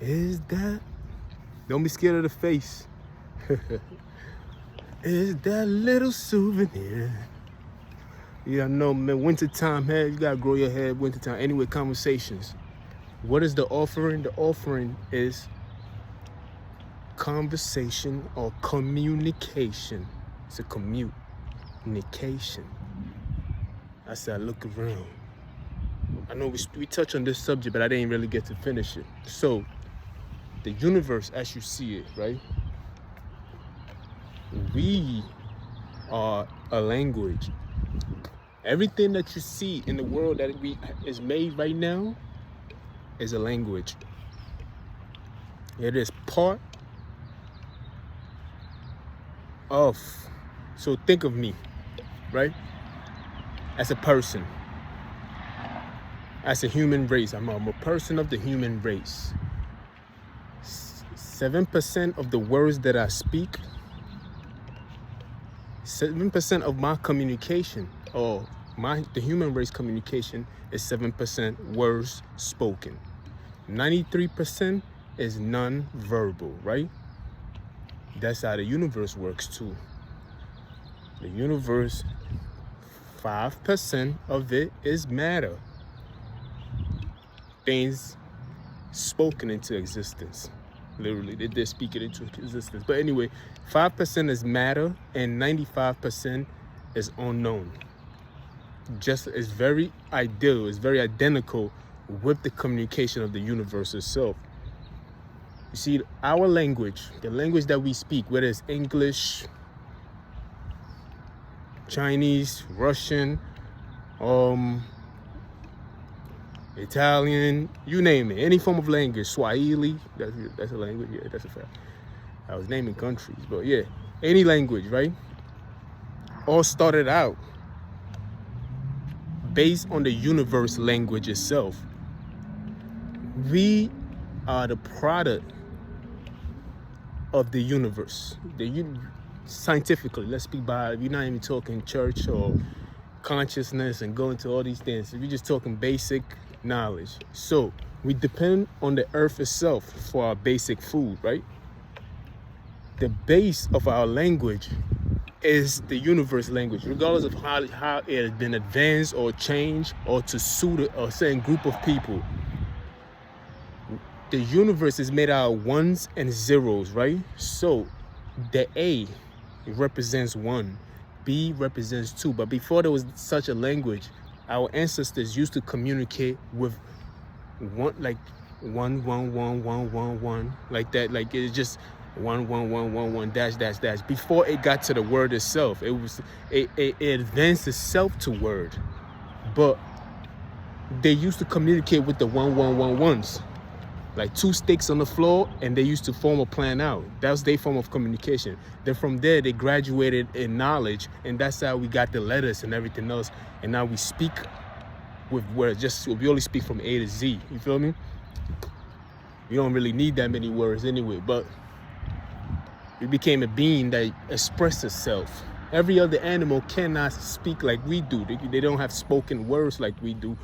Is that? Don't be scared of the face. Is that little souvenir? Yeah, I know, man. Wintertime, hey, you gotta grow your hair. Wintertime. Anyway, conversations. What is the offering? The offering is conversation or communication. It's a communication. I said, I look around. I know we touched on this subject, but I didn't really get to finish it. So, the universe as you see it, right? We are a language. Everything that you see in the world that is made right now is a language. It is part of. So think of me, right? As a person, as a human race. I'm a person of the human race. 7% of the words that I speak, 7% of my communication, or the human race communication is 7% words spoken. 93% is non-verbal, right? That's how the universe works too. The universe, 5% of it is matter. Things spoken into existence. Literally, they're speaking into existence. But anyway, 5% is matter and 95% is unknown. Just it's very ideal, it's very identical with the communication of the universe itself. You see, our language, the language that we speak, whether it's English, Chinese, Russian, Italian, you name it, any form of language, Swahili, that's a language, yeah, that's a fact. I was naming countries, but yeah, any language, right? All started out based on the universe language itself. We are the product of the universe. Scientifically, let's speak by, you're not even talking church or consciousness and going to all these things. We're just talking basic knowledge. So we depend on the earth itself for our basic food, right? The base of our language is the universe language, regardless of how it has been advanced or changed or to suit a certain group of people. The universe is made out of ones and zeros, right? So the A represents 1, B represents 2. But before there was such a language, our ancestors used to communicate with one, like 1 1 1 1 1 1, like that. Like it's just 1 1 1 1 1 dash dash dash. Before it got to the word itself, it advanced itself to word. But they used to communicate with the 1 1 1 1s. Like 2 sticks on the floor, and they used to form a plan out. That was their form of communication. Then from there, they graduated in knowledge, and that's how we got the letters and everything else. And now we speak with words. We only speak from A to Z. You feel me? We don't really need that many words anyway. But we became a being that expressed itself. Every other animal cannot speak like we do. They don't have spoken words like we do.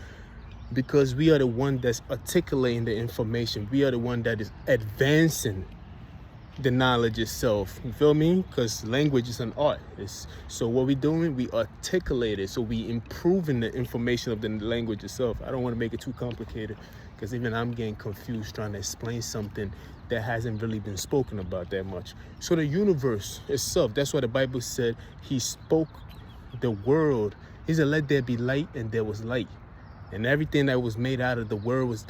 Because we are the one that's articulating the information. We are the one that is advancing the knowledge itself. You feel me? Because language is an art. So what we doing, we articulate it. So we improving the information of the language itself. I don't want to make it too complicated, because even I'm getting confused trying to explain something that hasn't really been spoken about that much. So the universe itself, that's what the Bible said. He spoke the world. He said, let there be light, and there was light. And everything that was made out of the word was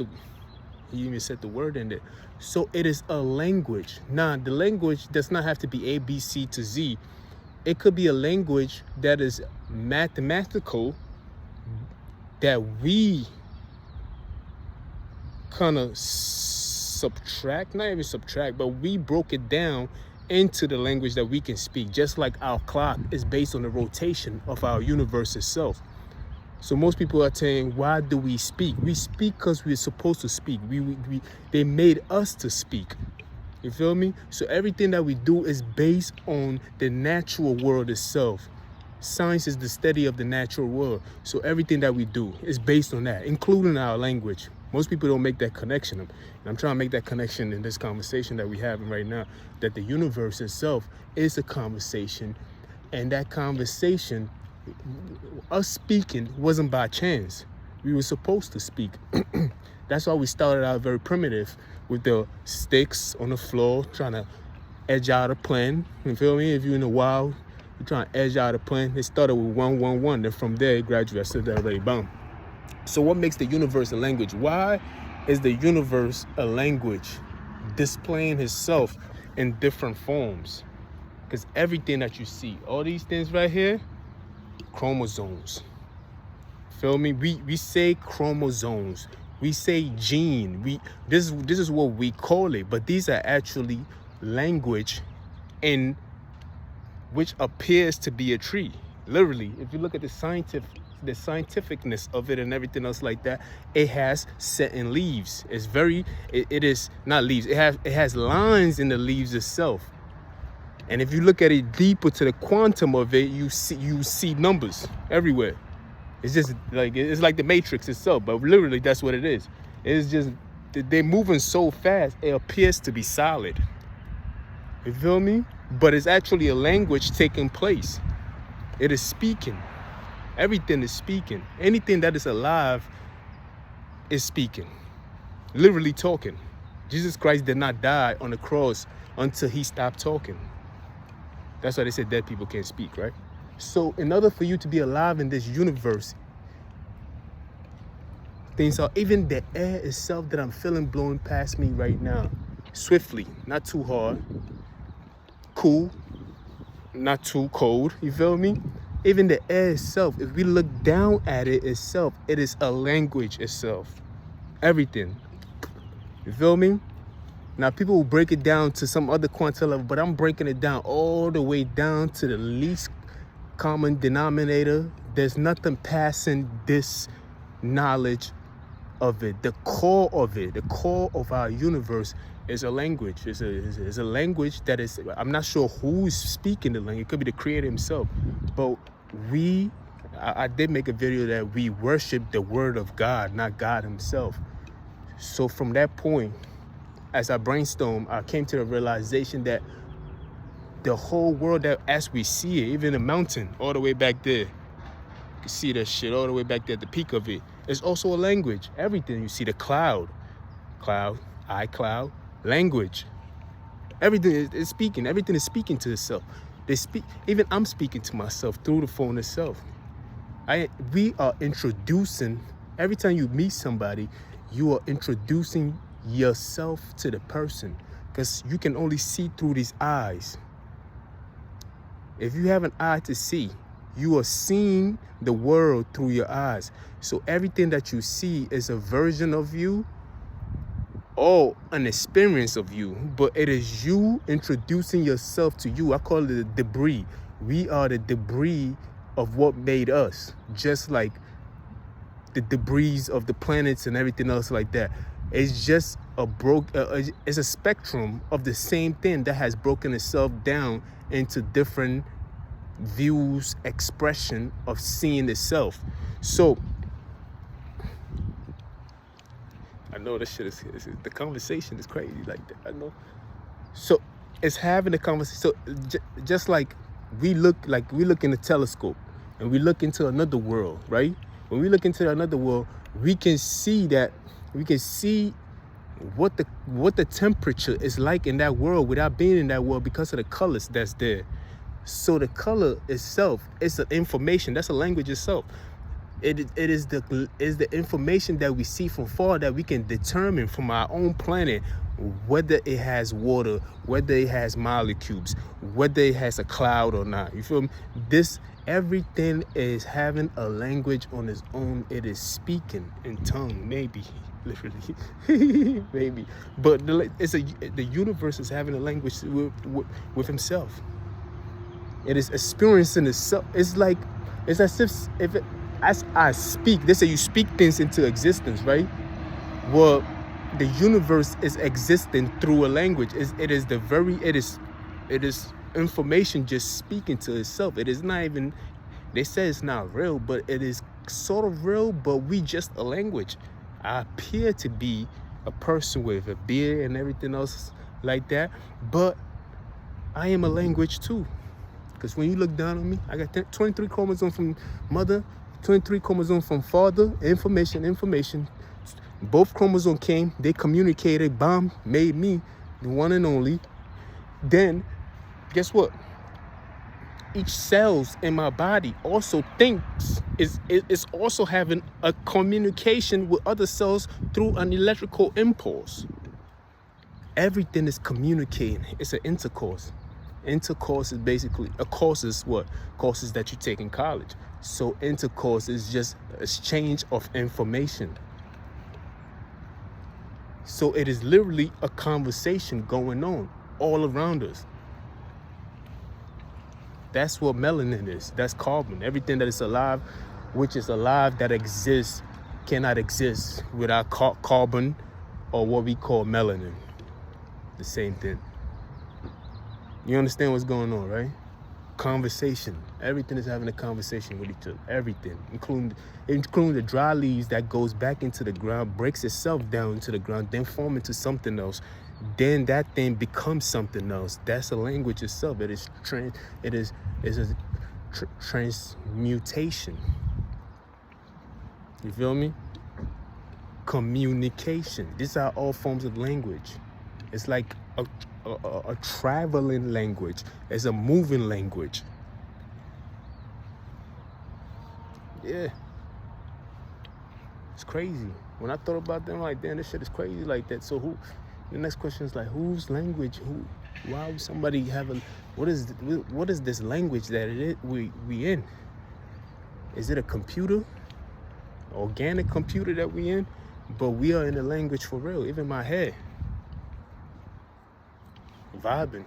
he even said the word in it. So it is a language. Now, the language does not have to be A, B, C to Z. It could be a language that is mathematical, that we kind of subtract, not even subtract, but we broke it down into the language that we can speak. Just like our clock is based on the rotation of our universe itself. So most people are saying, why do we speak? We speak because we're supposed to speak. They made us to speak. You feel me? So everything that we do is based on the natural world itself. Science is the study of the natural world. So everything that we do is based on that, including our language. Most people don't make that connection. And I'm trying to make that connection in this conversation that we're having right now, that the universe itself is a conversation. And that conversation, us speaking, wasn't by chance. We were supposed to speak. That's why we started out very primitive with the sticks on the floor, trying to edge out a plan. You feel me? If you're in the wild, you're trying to edge out a plan. It started with 111. Then from there, it graduated. I said that already. Boom. So what makes the universe a language? Why is the universe a language displaying itself in different forms? Because everything that you see, all these things right here, chromosomes. Feel me? We say chromosomes. We say gene. This is what we call it. But these are actually language in which appears to be a tree. Literally, if you look at the scientificness of it and everything else like that, it has certain leaves. It is not leaves. It has lines in the leaves itself. And if you look at it deeper to the quantum of it, you see numbers everywhere. It's just like the Matrix itself, but literally that's what it is. It's just they're moving so fast, it appears to be solid. You feel me? But it's actually a language taking place. It is speaking. Everything is speaking. Anything that is alive is speaking. Literally talking. Jesus Christ did not die on the cross until he stopped talking. That's why they said dead people can't speak, right? So in order for you to be alive in this universe, things are, even the air itself that I'm feeling blowing past me right now, swiftly, not too hard, cool, not too cold, you feel me? Even the air itself, if we look down at it itself, it is a language itself. Everything. You feel me? Now, people will break it down to some other quantum level, but I'm breaking it down all the way down to the least common denominator. There's nothing passing this knowledge of it. The core of it, the core of our universe is a language. It's a language that is, I'm not sure who's speaking the language. It could be the creator himself. But I did make a video that we worship the word of God, not God himself. So from that point, as I brainstormed, I came to the realization that the whole world, that as we see it, even the mountain all the way back there, you can see that shit all the way back there at the peak of it, is also a language. Everything you see, the cloud, iCloud, language. Everything is speaking. Everything is speaking to itself. They speak. Even I'm speaking to myself through the phone itself. We are introducing. Every time you meet somebody, you are introducing yourself to the person, because you can only see through these eyes. If you have an eye to see, you are seeing the world through your eyes. So everything that you see is a version of you or an experience of you, but it is you introducing yourself to you. I call it the debris. We are the debris of what made us, just like the debris of the planets and everything else like that. It's just it's a spectrum of the same thing that has broken itself down into different views, expression of seeing itself. So I know this shit is the conversation is crazy like that. I know. So it's having a conversation. So just like we look in a telescope and we look into another world, right? When we look into another world, we can see what the temperature is like in that world without being in that world, because of the colors that's there. So the color itself is an information. That's a language itself. It is the information that we see from far that we can determine from our own planet whether it has water, whether it has molecules, whether it has a cloud or not. You feel me? Everything is having a language on its own. It is speaking in tongue, maybe, literally, maybe. But the universe is having a language with himself. It is experiencing itself. It's as if as I speak, they say you speak things into existence, right? Well, the universe is existing through a language. It is information just speaking to itself. It is not even, they say it's not real, but it is sort of real, but we just a language. I appear to be a person with a beard and everything else like that, but I am a language too. Because when you look down on me, I got 23 chromosomes from mother, 23 chromosomes from father, information. Both chromosomes came, they communicated, bomb, made me the one and only. Then, guess what? Each cells in my body also thinks, is also having a communication with other cells through an electrical impulse. Everything is communicating. It's an intercourse. Intercourse is basically, a course is what? Courses that you take in college. So intercourse is just exchange of information. So it is literally a conversation going on all around us. That's what melanin is. That's carbon. Everything that is alive, which is alive that exists, cannot exist without carbon or what we call melanin. The same thing. You understand what's going on, right? Conversation. Everything is having a conversation with each other. Everything, including the dry leaves that goes back into the ground, breaks itself down into the ground, then form into something else. Then that thing becomes something else. That's a language itself. It is a transmutation. You feel me? Communication. These are all forms of language. It's like a traveling language. It's a moving language. Yeah. It's crazy. When I thought about them, like, damn, this shit is crazy like that. So the next question is like, whose language? Why would somebody have what is this language that we in? Is it a computer? Organic computer that we in? But we are in the language for real. Even my head. Vibing.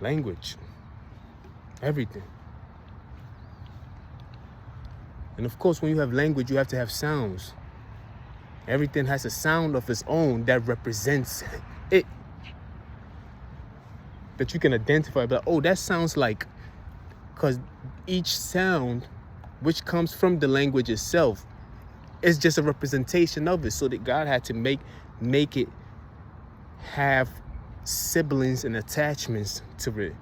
Language. Everything. And of course, when you have language, you have to have sounds. Everything has a sound of its own that represents it. That you can identify, but oh, that sounds like, because each sound, which comes from the language itself, is just a representation of it. So that God had to make it have siblings and attachments to it.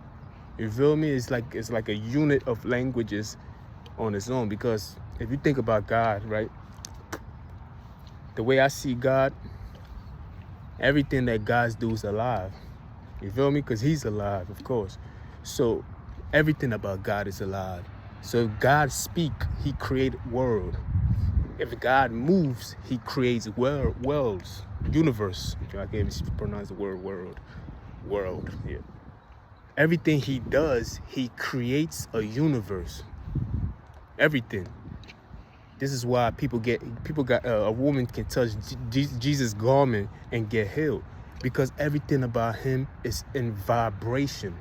You feel me? It's like a unit of languages on its own. Because if you think about God, right? The way I see God, everything that God does is alive. You feel me? Because he's alive, of course. So everything about God is alive. So if God speak, he created world. If God moves, he creates worlds, universe. I can't even pronounce the word world. Yeah. Everything he does, he creates a universe. Everything. This is why a woman can touch Jesus' garment and get healed, because everything about him is in vibration.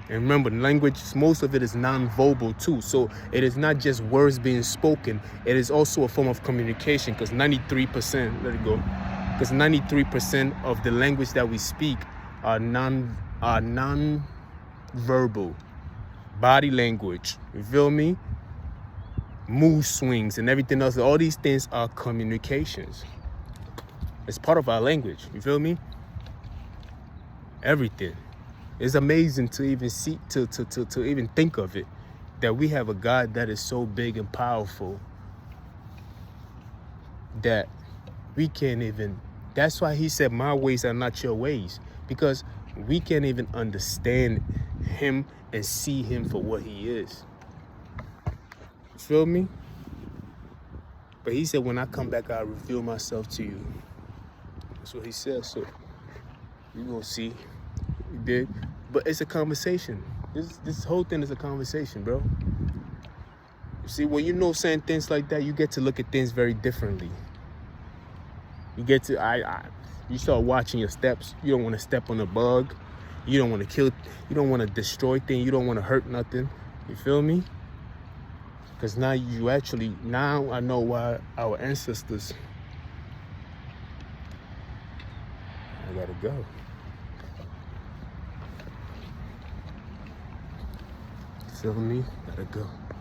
And remember, language, most of it is non-verbal too. So it is not just words being spoken. It is also a form of communication, because 93%, let it go, because 93% of the language that we speak are non-verbal. Body language, you feel me? Mood swings and everything else. All these things are communications. It's part of our language, you feel me? Everything. It's amazing to even see, to even think of it, that we have a God that is so big and powerful that we can't even, that's why he said, my ways are not your ways, because we can't even understand him and see him for what he is. You feel me? But he said, when I come back, I'll reveal myself to you. That's what he said. So you're going to see. You did. But it's a conversation. This whole thing is a conversation, bro. You see, when you know saying things like that, you get to look at things very differently. You get to, you start watching your steps. You don't want to step on a bug. You don't want to kill. You don't want to destroy things. You don't want to hurt nothing. You feel me? Because now I know why our ancestors. I gotta go. Feel me? Gotta go.